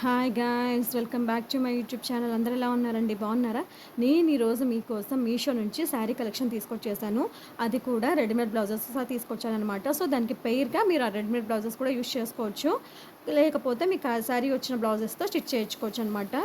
Hi guys, welcome back to my YouTube channel. అందరూ ఎలా ఉన్నారండి? బాగున్నారా? నేను ఈరోజు మీకోసం మీషో నుంచి శారీ కలెక్షన్ తీసుకొచ్చేసాను. అది కూడా రెడీమేడ్ బ్లౌజెస్ తీసుకొచ్చానమాట. సో దానికి పెయిర్గా మీరు ఆ రెడీమేడ్ బ్లౌజెస్ కూడా యూస్ చేసుకోవచ్చు, లేకపోతే మీకు ఆ శారీ వచ్చిన బ్లౌజెస్తో స్టిచ్ చేయించుకోవచ్చు అనమాట.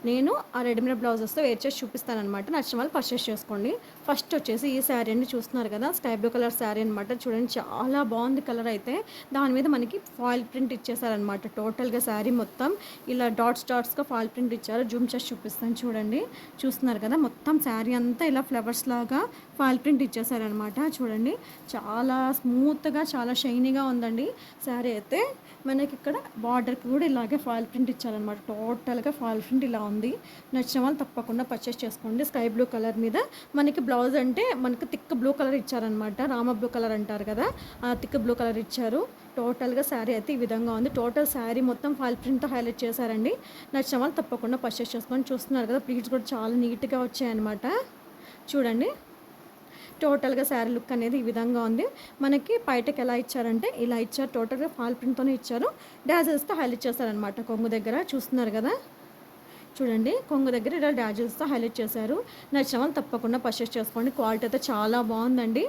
నేను ఆ రెడీమేడ్ బ్లౌజెస్తో వేర్ చేసి చూపిస్తానమాట. నచ్చిన వాళ్ళు పర్చేస్ చేసుకోండి. ఫస్ట్ వచ్చేసి ఈ శారీ అన్ని చూస్తున్నారు కదా, స్కై బ్లూ కలర్ శారీ అనమాట. చూడండి, చాలా బాగుంది కలర్ అయితే. దాని మీద మనకి ఫాయిల్ ప్రింట్ ఇచ్చేసారనమాట. టోటల్గా శారీ మొత్తం ఇలా డాట్స్గా ఫాల్ ప్రింట్ ఇచ్చారు. జూమ్ చేసి చూపిస్తాను చూడండి. చూస్తున్నారు కదా, మొత్తం శారీ అంతా ఇలా ఫ్లవర్స్ లాగా ఫాల్ ప్రింట్ ఇచ్చేసారనమాట. చూడండి, చాలా స్మూత్గా చాలా షైనీగా ఉందండి శారీ అయితే. మనకి ఇక్కడ బార్డర్కి కూడా ఇలాగే ఫాల్ ప్రింట్ ఇచ్చారనమాట. టోటల్గా ఫాల్ ప్రింట్ ఇలా ఉంది. నచ్చిన వాళ్ళు తప్పకుండా పర్చేస్ చేసుకోండి. స్కై బ్లూ కలర్ మీద మనకి బ్లౌజ్ అంటే మనకి థిక్ బ్లూ కలర్ ఇచ్చారనమాట. రామ బ్లూ కలర్ అంటారు కదా, ఆ థిక్ బ్లూ కలర్ ఇచ్చారు. టోటల్గా శారీ అయితే ఈ విధంగా ఉంది. టోటల్ శారీ మొత్తం ఫాల్ ప్రింట్తో హైలైట్ చేశారండి. నచ్చిన వాళ్ళు తప్పకుండా పర్చేస్ చేసుకొని. చూస్తున్నారు కదా, ప్లీట్స్ కూడా చాలా నీట్గా వచ్చాయన్నమాట. చూడండి, టోటల్గా శారీ లుక్ అనేది ఈ విధంగా ఉంది. మనకి బయటకు ఎలా ఇచ్చారంటే ఇలా ఇచ్చారు. టోటల్గా ఫాల్ ప్రింట్తోనే ఇచ్చారు. డాజెస్తో హైలైట్ చేశారనమాట కొంగు దగ్గర. చూస్తున్నారు కదా, చూడండి, కొంగు దగ్గర ఇలా డాజెస్తో హైలైట్ చేశారు. నచ్చిన వాళ్ళు తప్పకుండా పర్చేస్ చేసుకోండి. క్వాలిటీ అయితే చాలా బాగుందండి.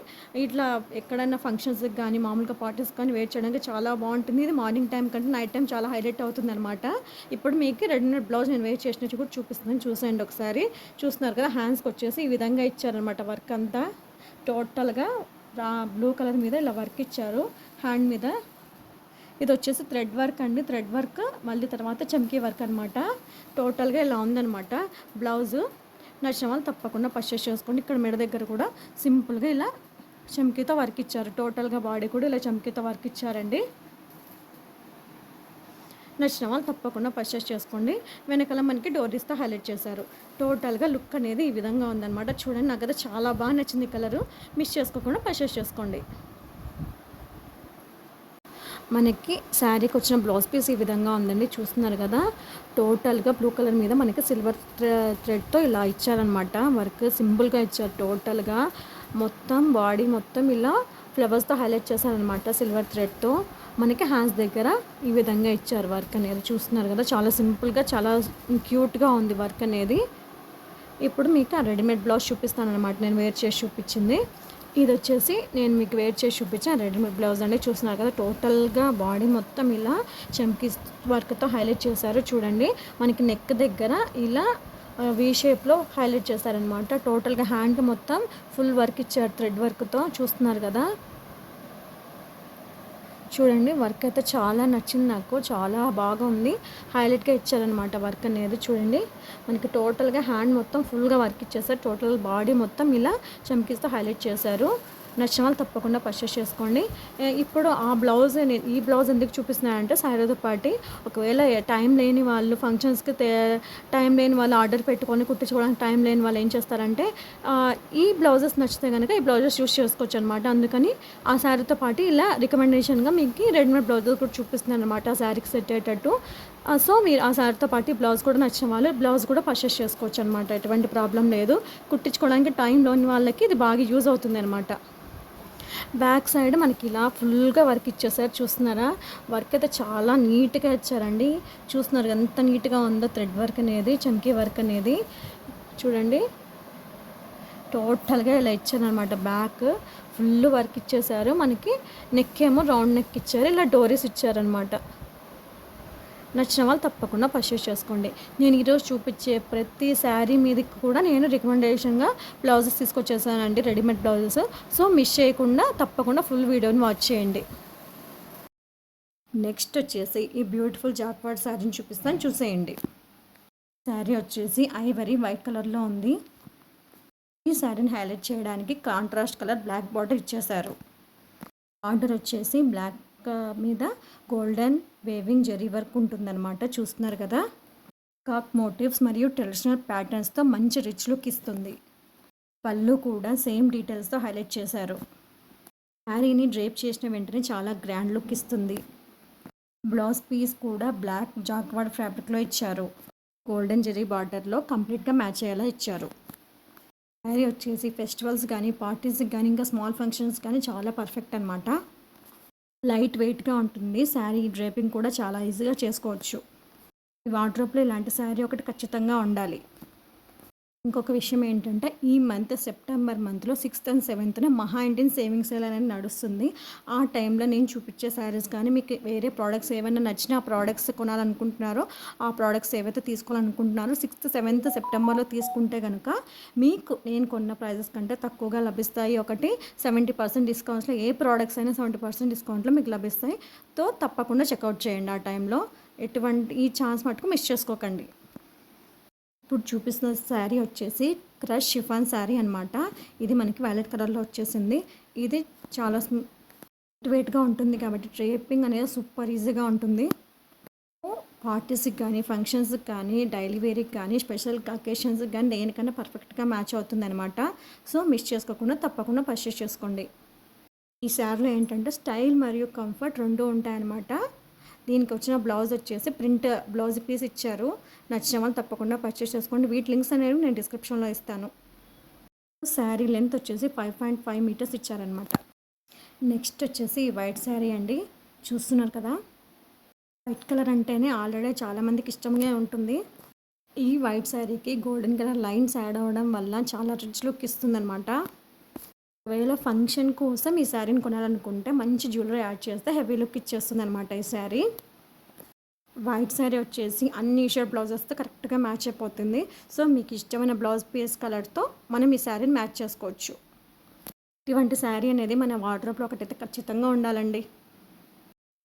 ఇట్లా ఎక్కడైనా ఫంక్షన్స్కి కానీ మామూలుగా పార్టీస్ కానీ వేర్ చేయడానికి చాలా బాగుంటుంది. ఇది మార్నింగ్ టైం కంటే నైట్ టైం చాలా హైలైట్ అవుతుంది అనమాట. ఇప్పుడు మీకు రెడీమేడ్ బ్లౌజ్ నేను వేర్ చేసినట్టు కూడా చూపిస్తున్నాను, చూసేయండి ఒకసారి. చూస్తున్నారు కదా, హ్యాండ్స్కి వచ్చేసి ఈ విధంగా ఇచ్చారనమాట వర్క్ అంతా. టోటల్గా బ్లూ కలర్ మీద ఇలా వర్క్ ఇచ్చారు హ్యాండ్ మీద. ఇది వచ్చేసి థ్రెడ్ వర్క్ అండి. థ్రెడ్ వర్క్ మళ్ళీ తర్వాత చమ్కీ వర్క్ అనమాట. టోటల్గా ఇలా ఉందనమాట బ్లౌజు. నచ్చిన వాళ్ళు తప్పకుండా పర్చేస్ చేసుకోండి. ఇక్కడ మెడ దగ్గర కూడా సింపుల్గా ఇలా చమ్కీతో వర్క్ ఇచ్చారు. టోటల్గా బాడీ కూడా ఇలా చమ్కీతో వర్క్ ఇచ్చారండి. నచ్చిన వాళ్ళు తప్పకుండా పర్చేస్ చేసుకోండి. వెనకాల మనకి డోరీస్తో హైలైట్ చేశారు. టోటల్గా లుక్ అనేది ఈ విధంగా ఉందన్నమాట. చూడండి, నాకు అయితే చాలా బాగా నచ్చింది కలరు. మిస్ చేసుకోకుండా పర్చేస్ చేసుకోండి. మనకి శారీకి వచ్చిన బ్లౌజ్ పీస్ ఈ విధంగా ఉందండి. చూస్తున్నారు కదా, టోటల్గా బ్లూ కలర్ మీద మనకి సిల్వర్ థ్రెడ్తో ఇలా ఇచ్చారనమాట. వర్క్ సింపుల్గా ఇచ్చారు. టోటల్గా మొత్తం బాడీ మొత్తం ఇలా ఫ్లవర్స్తో హైలైట్ చేశారనమాట సిల్వర్ థ్రెడ్తో. మనకి హ్యాండ్స్ దగ్గర ఈ విధంగా ఇచ్చారు వర్క్ అనేది. చూస్తున్నారు కదా, చాలా సింపుల్గా చాలా క్యూట్గా ఉంది వర్క్ అనేది. ఇప్పుడు మీకు ఆ రెడీమేడ్ బ్లౌజ్ చూపిస్తాను అనమాట, నేను వేర్ చేసి చూపించింది. ఇది వచ్చేసి నేను మీకు వేర్ చేసి చూపించాను రెడీమేడ్ బ్లౌజ్ అండి. చూస్తున్నారు కదా, టోటల్గా బాడీ మొత్తం ఇలా చమ్కీ వర్క్తో హైలైట్ చేశారు. చూడండి, మనకి నెక్ దగ్గర ఇలా వీ షేప్లో హైలైట్ చేశారనమాట. టోటల్గా హ్యాండ్కి మొత్తం ఫుల్ వర్క్ ఇచ్చారు థ్రెడ్ వర్క్తో. చూస్తున్నారు కదా, చూడండి, వర్క్ అయితే చాలా నచ్చింది నాకు. చాలా బాగా ఉంది. హైలైట్గా ఇచ్చారనమాట వర్క్ అనేది. చూడండి, మనకి టోటల్గా హ్యాండ్ మొత్తం ఫుల్గా వర్క్ ఇచ్చేసారు. టోటల్ బాడీ మొత్తం ఇలా చమ్కీస్తో హైలైట్ చేశారు. నచ్చిన వాళ్ళు తప్పకుండా పర్చేస్ చేసుకోండి. ఇప్పుడు ఆ బ్లౌజ్ ఈ బ్లౌజ్ ఎందుకు చూపిస్తున్నానంటే శారీతో పాటు ఒకవేళ టైం లేని వాళ్ళు ఫంక్షన్స్కి టైం లేని వాళ్ళు ఆర్డర్ పెట్టుకొని కుట్టించుకోవడానికి టైం లేని వాళ్ళు ఏం చేస్తారంటే ఈ బ్లౌజెస్ నచ్చితే కనుక ఈ బ్లౌజెస్ యూస్ చేసుకోవచ్చు అనమాట. అందుకని ఆ శారీతో పాటు ఇలా రికమెండేషన్గా మీకు రెడీమేడ్ బ్లౌజెస్ కూడా చూపిస్తున్నాను అనమాట, ఆ శారీకి సెట్ అయ్యేటట్టు. సో మీరు ఆ శారీతో పాటు ఈ బ్లౌజ్ కూడా నచ్చిన వాళ్ళు బ్లౌజ్ కూడా పర్చేస్ చేసుకోవచ్చు అనమాట. ఎటువంటి ప్రాబ్లం లేదు. కుట్టించుకోవడానికి టైం లేని వాళ్ళకి ఇది బాగా యూజ్ అవుతుంది అనమాట. బ్యాక్ సైడ్ మనకి ఇలా ఫుల్గా వర్క్ ఇచ్చేసారు. చూస్తున్నారా, వర్క్ అయితే చాలా నీట్గా ఇచ్చారండి. చూస్తున్నారు ఎంత నీట్గా ఉందో థ్రెడ్ వర్క్ అనేది, చమ్కీ వర్క్ అనేది. చూడండి, టోటల్గా ఇలా ఇచ్చారనమాట. బ్యాక్ ఫుల్ వర్క్ ఇచ్చేసారు. మనకి నెక్ ఏమో రౌండ్ నెక్ ఇచ్చారు. ఇలా డోరీస్ ఇచ్చారనమాట. నచ్చిన వాళ్ళు తప్పకుండా పర్చేస్ చేసుకోండి. నేను ఈరోజు చూపించే ప్రతి శారీ మీదకి కూడా నేను రికమెండేషన్గా బ్లౌజెస్ తీసుకొచ్చేసానండి, రెడీమేడ్ బ్లౌజెస్. సో మిస్ చేయకుండా తప్పకుండా ఫుల్ వీడియోని వాచ్ చేయండి. నెక్స్ట్ వచ్చేసి ఈ బ్యూటిఫుల్ జాక్వార్డ్ శారీని చూపిస్తాను, చూసేయండి. శారీ వచ్చేసి ఐవరీ వైట్ కలర్లో ఉంది. ఈ శారీని హైలైట్ చేయడానికి కాంట్రాస్ట్ కలర్ బ్లాక్ బార్డర్ ఇచ్చేశారు. బార్డర్ వచ్చేసి బ్లాక్ మీద గోల్డెన్ వేవింగ్ జరీ వర్క్ ఉంటుందన్నమాట. చూస్తున్నారు కదా, కాక్ మోటివ్స్ మరియు ట్రెడిషనల్ ప్యాటర్న్స్తో మంచి రిచ్ లుక్ ఇస్తుంది. పళ్ళు కూడా సేమ్ డీటెయిల్స్తో హైలైట్ చేశారు. శారీని డ్రేప్ చేసిన వెంటనే చాలా గ్రాండ్ లుక్ ఇస్తుంది. బ్లౌజ్ పీస్ కూడా బ్లాక్ జాక్వార్డ్ ఫ్యాబ్రిక్లో ఇచ్చారు. గోల్డెన్ జరీ బార్డర్లో కంప్లీట్గా మ్యాచ్ అయ్యేలా ఇచ్చారు. శారీ వచ్చేసి ఫెస్టివల్స్ కానీ పార్టీస్కి కానీ ఇంకా స్మాల్ ఫంక్షన్స్ కానీ చాలా పర్ఫెక్ట్ అనమాట. లైట్ వెయిట్గా ఉంటుంది. శారీ డ్రేపింగ్ కూడా చాలా ఈజీగా చేసుకోవచ్చు. ఈ వార్డ్రోబ్‌లో ఇలాంటి శారీ ఒకటి ఖచ్చితంగా ఉండాలి. ఇంకొక విషయం ఏంటంటే, ఈ మంత్ సెప్టెంబర్ మంత్‌లో 6థ్ అండ్ 7థ్‌న మహా ఇండియన్ సేవింగ్స్ సేల్ అనేది నడుస్తుంది. ఆ టైంలో నేను చూపించే శారీస్ కానీ, మీకు వేరే ప్రొడక్ట్స్ ఏవన్నా నచ్చిన ఆ ప్రొడక్ట్స్ కొనాలనుకుంటున్నారో, ఆ ప్రొడక్ట్స్ ఏవైతే తీసుకోవాలనుకుంటున్నారో 6థ్, 7థ్ సెప్టెంబర్‌లో తీసుకుంటే గనక, మీకు నేను కొన్న ప్రైజెస్ కంటే తక్కువగా లభిస్తాయి. ఒకటి 70% డిస్కౌంట్స్‌లో ఏ ప్రొడక్ట్స్ అయినా 70% డిస్కౌంట్‌లో మీకు లభిస్తాయి. తప్పకుండా చెక్‌ఔట్ చేయండి ఆ టైంలో. ఈ ఛాన్స్ మటుకు మిస్ చేసుకోకండి. ఇప్పుడు చూపిస్తున్న శారీ వచ్చేసి క్రష్ షిఫాన్ శారీ అనమాట. ఇది మనకి వైలెట్ కలర్‌లో వచ్చేసింది. ఇది చాలా వెయిట్‌గా ఉంటుంది కాబట్టి డ్రేపింగ్ అనేది సూపర్ ఈజీగా ఉంటుంది. పార్టీస్‌కి కానీ, ఫంక్షన్స్‌కి కానీ, డైలీ వేర్‌కి కానీ, స్పెషల్ అకేషన్స్‌కి కానీ దేనికన్నా పర్ఫెక్ట్‌గా మ్యాచ్ అవుతుందనమాట. మిస్ చేసుకోకుండా తప్పకుండా పర్చేస్ చేసుకోండి. ఈ శారీలో ఏంటంటే స్టైల్ మరియు కంఫర్ట్ 2 ఉంటాయన్నమాట. దీనికి వచ్చిన బ్లౌజ్ వచ్చేసి ప్రింట్ బ్లౌజ్ పీస్ ఇచ్చారు. నచ్చిన వాళ్ళు తప్పకుండా పర్చేస్ చేసుకోండి. వీటి లింక్స్ అనేవి నేను డిస్క్రిప్షన్‌లో ఇస్తాను. శారీ లెంత్ వచ్చేసి 5.5 మీటర్స్ ఇచ్చారనమాట. నెక్స్ట్ వచ్చేసి వైట్ శారీ అండి. చూస్తున్నారు కదా! వైట్ కలర్ అంటేనే ఆల్రెడీ చాలామందికి ఇష్టంగా ఉంటుంది. ఈ వైట్ శారీకి గోల్డెన్ కలర్ లైన్స్ యాడ్ అవ్వడం వల్ల చాలా రిచ్ లుక్ ఇస్తుందనమాట. ఒకవేళ ఫంక్షన్ కోసం ఈ శారీని కొనాలనుకుంటే మంచి జ్యువెలరీ యాడ్ చేస్తే హెవీ లుక్ ఇచ్చేస్తుందనమాట ఈ శారీ. వైట్ శారీ వచ్చేసి అన్ని షేడ్ బ్లౌజెస్తో కరెక్ట్‌గా మ్యాచ్ అయిపోతుంది. మీకు ఇష్టమైన బ్లౌజ్ పీస్ కలర్‌తో మనం ఈ శారీని మ్యాచ్ చేసుకోవచ్చు. ఇటువంటి శారీ అనేది మన వార్డ్రోబ్‌లో ఒకటైతే ఖచ్చితంగా ఉండాలండి.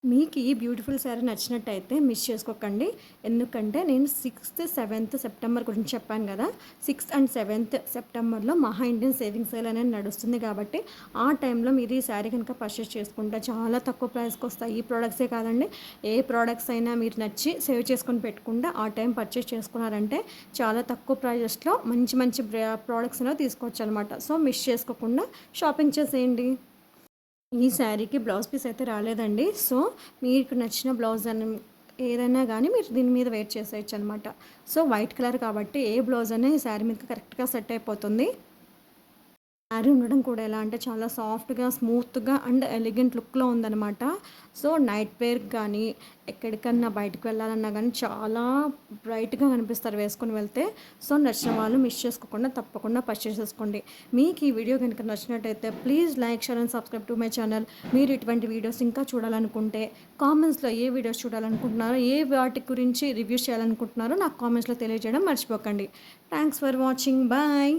మీకు ఈ బ్యూటిఫుల్ శారీ నచ్చినట్టయితే మిస్ చేసుకోకండి. ఎందుకంటే నేను 6థ్, 7థ్ సెప్టెంబర్ గురించి చెప్పాను కదా! 6థ్ అండ్ 7థ్ సెప్టెంబర్‌లో మహా ఇండియన్ సేవింగ్స్ సేల్ అనేది నడుస్తుంది కాబట్టి, ఆ టైంలో మీరు ఈ శారీ కనుక పర్చేస్ చేసుకుంటే చాలా తక్కువ ప్రైస్‌కి వస్తాయి. ఈ ప్రొడక్ట్సే కాదండి, ఏ ప్రొడక్ట్స్ అయినా మీరు నచ్చి సేవ్ చేసుకొని పెట్టుకుంటే ఆ టైం పర్చేస్ చేసుకున్నారంటే చాలా తక్కువ ప్రైజెస్‌లో మంచి మంచి ప్రొడక్ట్స్ అనేవి తీసుకోవచ్చనమాట. మిస్ చేసుకోకుండా షాపింగ్ చేసేయండి. ఈ శారీకి బ్లౌజ్ పీస్ అయితే రాలేదండి. మీకు నచ్చిన బ్లౌజ్ ఏదైనా గానీ మీరు దీని మీద వేర్ చేసేయొచ్చు అనమాట. వైట్ కలర్ కాబట్టి ఏ బ్లౌజ్ అయినా ఈ శారీ మీదకి కరెక్ట్‌గా సెట్ అయిపోతుంది. శారీ ఉండడం కూడా ఎలా అంటే చాలా సాఫ్ట్‌గా, స్మూత్‌గా అండ్ ఎలిగెంట్ లుక్‌లో ఉందనమాట. నైట్ వేర్‌కి కానీ, ఎక్కడికన్నా బయటకి వెళ్ళాలన్నా గానీ చాలా బ్రైట్‌గా కనిపిస్తారు వేసుకొని వెళ్తే. నచ్చిన వాళ్ళు మిస్ చేసుకోకుండా తప్పకుండా పర్చేస్ చేసుకోండి. మీకు ఈ వీడియో గనుక నచ్చినట్టయితే please like, share and subscribe to my channel. మీరు ఇటువంటి వీడియోస్ ఇంకా చూడాలనుకుంటే కామెంట్స్‌లో ఏ వీడియోస్ చూడాలనుకుంటున్నారో, ఏ వాటి గురించి రివ్యూస్ చేయాలనుకుంటున్నారో నాకు కామెంట్స్‌లో తెలియజేయడం మర్చిపోకండి. Thanks for watching. బాయ్.